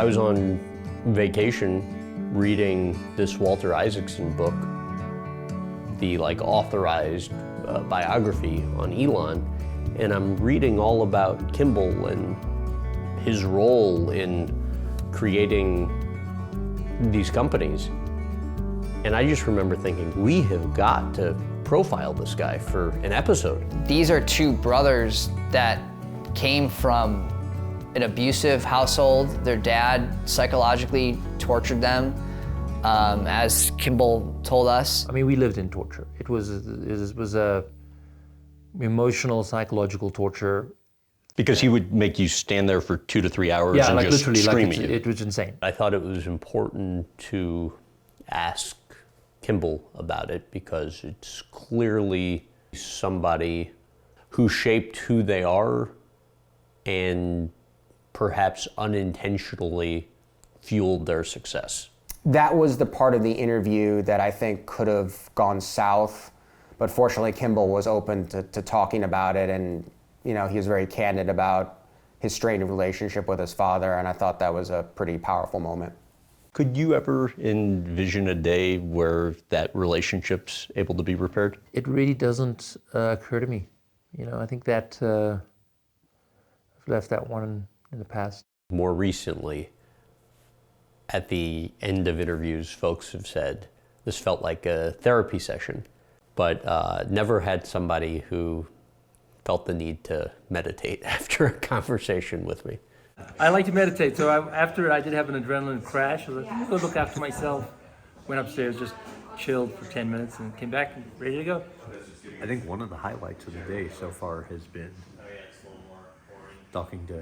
I was on vacation reading this Walter Isaacson book, the authorized biography on Elon, and I'm reading all about Kimbal and his role in creating these companies. And I just remember thinking, we have got to profile this guy for an episode. These are two brothers that came from an abusive household. Their dad psychologically tortured them, as Kimbal told us. I mean, we lived in torture. It was a emotional, psychological torture. Because he would make you stand there for 2 to 3 hours and just literally, scream at you. It was insane. I thought it was important to ask Kimbal about it because it's clearly somebody who shaped who they are and perhaps unintentionally fueled their success. That was the part of the interview that I think could have gone south, but fortunately Kimbal was open to talking about it, and he was very candid about his strained relationship with his father, and I thought that was a pretty powerful moment. Could you ever envision a day where that relationship's able to be repaired? It really doesn't occur to me. I think that I've left that one in the past. More recently, at the end of interviews, folks have said this felt like a therapy session, but never had somebody who felt the need to meditate after a conversation with me. I like to meditate, so after I did have an adrenaline crash, I was like, I'm gonna go look after myself. Went upstairs, just chilled for 10 minutes and came back and ready to go. I think one of the highlights of the day so far has been talking to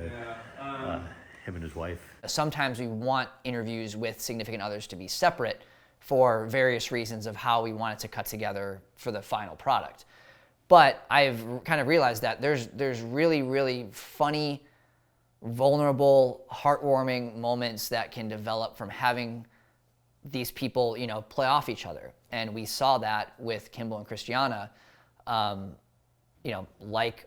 him and his wife. Sometimes we want interviews with significant others to be separate for various reasons of how we want it to cut together for the final product. But I've kind of realized that there's really, really funny, vulnerable, heartwarming moments that can develop from having these people, play off each other. And we saw that with Kimbal and Christiana, like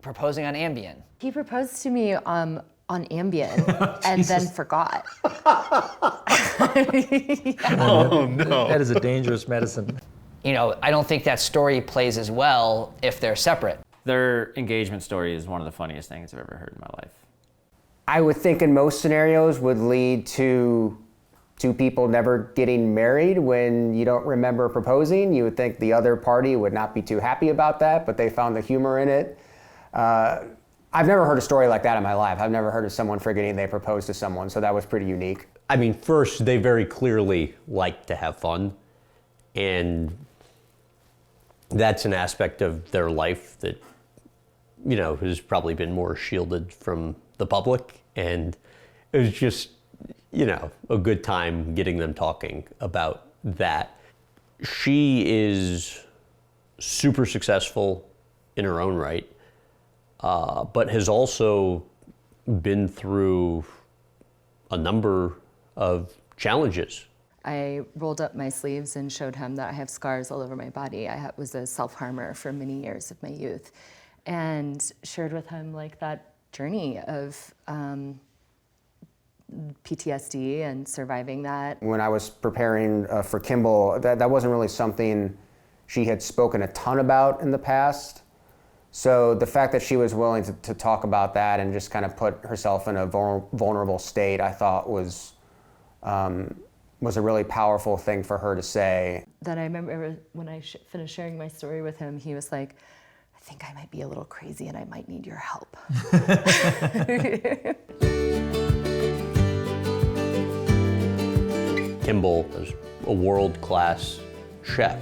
proposing on Ambien. He proposed to me on Ambien and then forgot. Oh no. That is a dangerous medicine. I don't think that story plays as well if they're separate. Their engagement story is one of the funniest things I've ever heard in my life. I would think in most scenarios would lead to two people never getting married when you don't remember proposing. You would think the other party would not be too happy about that, but they found the humor in it. I've never heard a story like that in my life. I've never heard of someone forgetting they proposed to someone, so that was pretty unique. I mean, first, they very clearly like to have fun, and that's an aspect of their life that, has probably been more shielded from the public, and it was just, a good time getting them talking about that. She is super successful in her own right, but has also been through a number of challenges. I rolled up my sleeves and showed him that I have scars all over my body. I was a self-harmer for many years of my youth, and shared with him that journey of PTSD and surviving that. When I was preparing for Kimbal, that wasn't really something she had spoken a ton about in the past. So the fact that she was willing to talk about that and just kind of put herself in a vulnerable state, I thought was a really powerful thing for her to say. Then I remember when I finished sharing my story with him, he was like, I think I might be a little crazy and I might need your help. Kimbal is a world-class chef,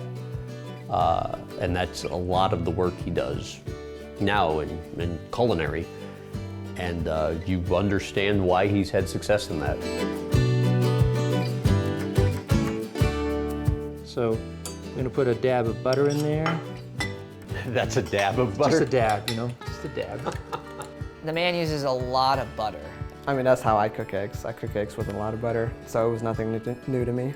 and that's a lot of the work he does now in culinary, and you understand why he's had success in that. So I'm gonna put a dab of butter in there. That's a dab of butter? Just a dab, just a dab. The man uses a lot of butter. I mean, that's how I cook eggs. I cook eggs with a lot of butter, so it was nothing new to me.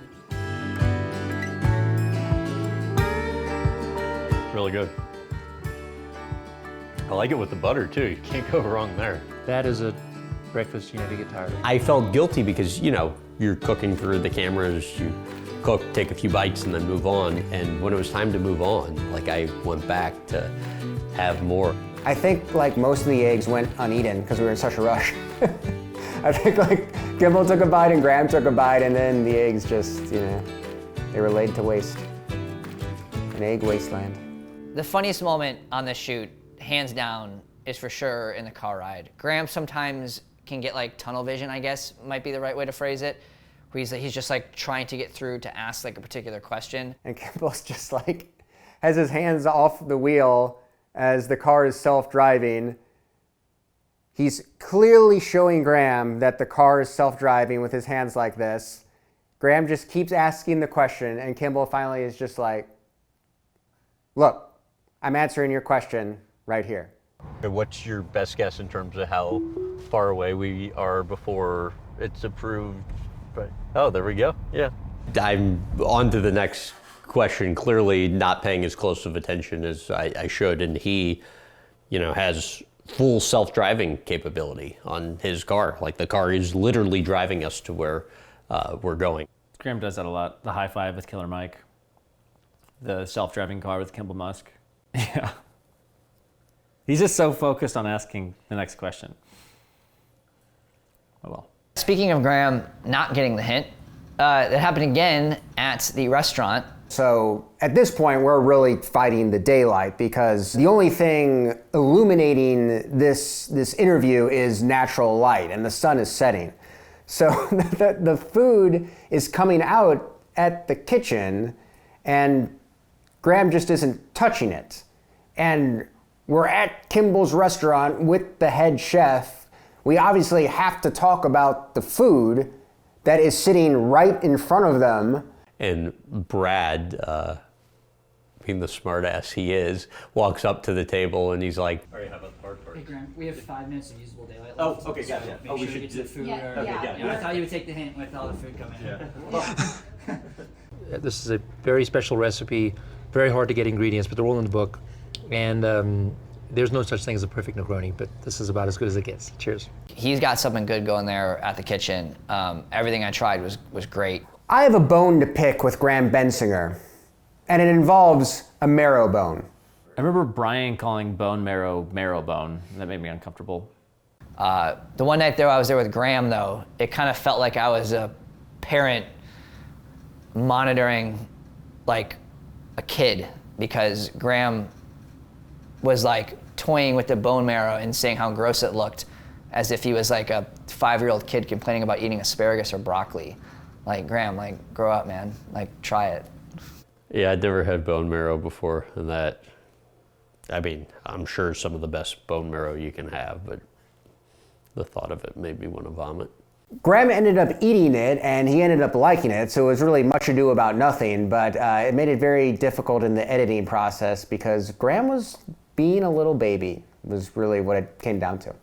Really good. I like it with the butter too. You can't go wrong there. That is a breakfast, you never get tired of. I felt guilty because, you know, you're cooking for the cameras, you cook, take a few bites and then move on. And when it was time to move on, like I went back to have more. I think like most of the eggs went uneaten because we were in such a rush. I think like Kimbal took a bite and Graham took a bite, and then the eggs just, you know, they were laid to waste. An egg wasteland. The funniest moment on this shoot, hands down, is for sure in the car ride. Graham sometimes can get like tunnel vision, I guess might be the right way to phrase it, where he's just like trying to get through to ask like a particular question. And Kimbal's just like, has his hands off the wheel as the car is self-driving. He's clearly showing Graham that the car is self-driving with his hands like this. Graham just keeps asking the question, and Kimbal finally is just like, look, I'm answering your question right here. What's your best guess in terms of how far away we are before it's approved? But, oh, there we go. Yeah. I'm on to the next question, clearly not paying as close of attention as I should. And he, you know, has full self-driving capability on his car. Like the car is literally driving us to where we're going. Graham does that a lot. The high five with Killer Mike. The self-driving car with Kimbal Musk. Yeah. He's just so focused on asking the next question. Oh well. Speaking of Graham not getting the hint, that happened again at the restaurant. So at this point, we're really fighting the daylight because the only thing illuminating this interview is natural light, and the sun is setting. So the food is coming out at the kitchen, and Graham just isn't touching it. And we're at Kimbal's restaurant with the head chef. We obviously have to talk about the food that is sitting right in front of them. And Brad, being the smartass he is, walks up to the table and he's like, All right, how about the hard part? Hey Graham, we have 5 minutes of usable daylight Oh, left. okay, gotcha. Make Oh, we sure should you get to the food. Okay, yeah. I thought you would take the hint with all the food coming in. This is a very special recipe, very hard to get ingredients, but they're all in the book. And there's no such thing as a perfect Negroni, but this is about as good as it gets. Cheers. He's got something good going there at the kitchen. Everything I tried was great. I have a bone to pick with Graham Bensinger, and it involves a marrow bone. I remember Brian calling bone marrow bone. That made me uncomfortable. The one night there I was there with Graham though, it kind of felt like I was a parent monitoring like a kid, because Graham was like toying with the bone marrow and saying how gross it looked, as if he was like a 5-year-old kid complaining about eating asparagus or broccoli. Like, Graham, like, grow up, man. Like, try it. yeah, I'd never had bone marrow before, and that, I mean, I'm sure some of the best bone marrow you can have, but the thought of it made me want to vomit. Graham ended up eating it, and he ended up liking it, so it was really much ado about nothing, but it made it very difficult in the editing process because Graham was being a little baby, was really what it came down to.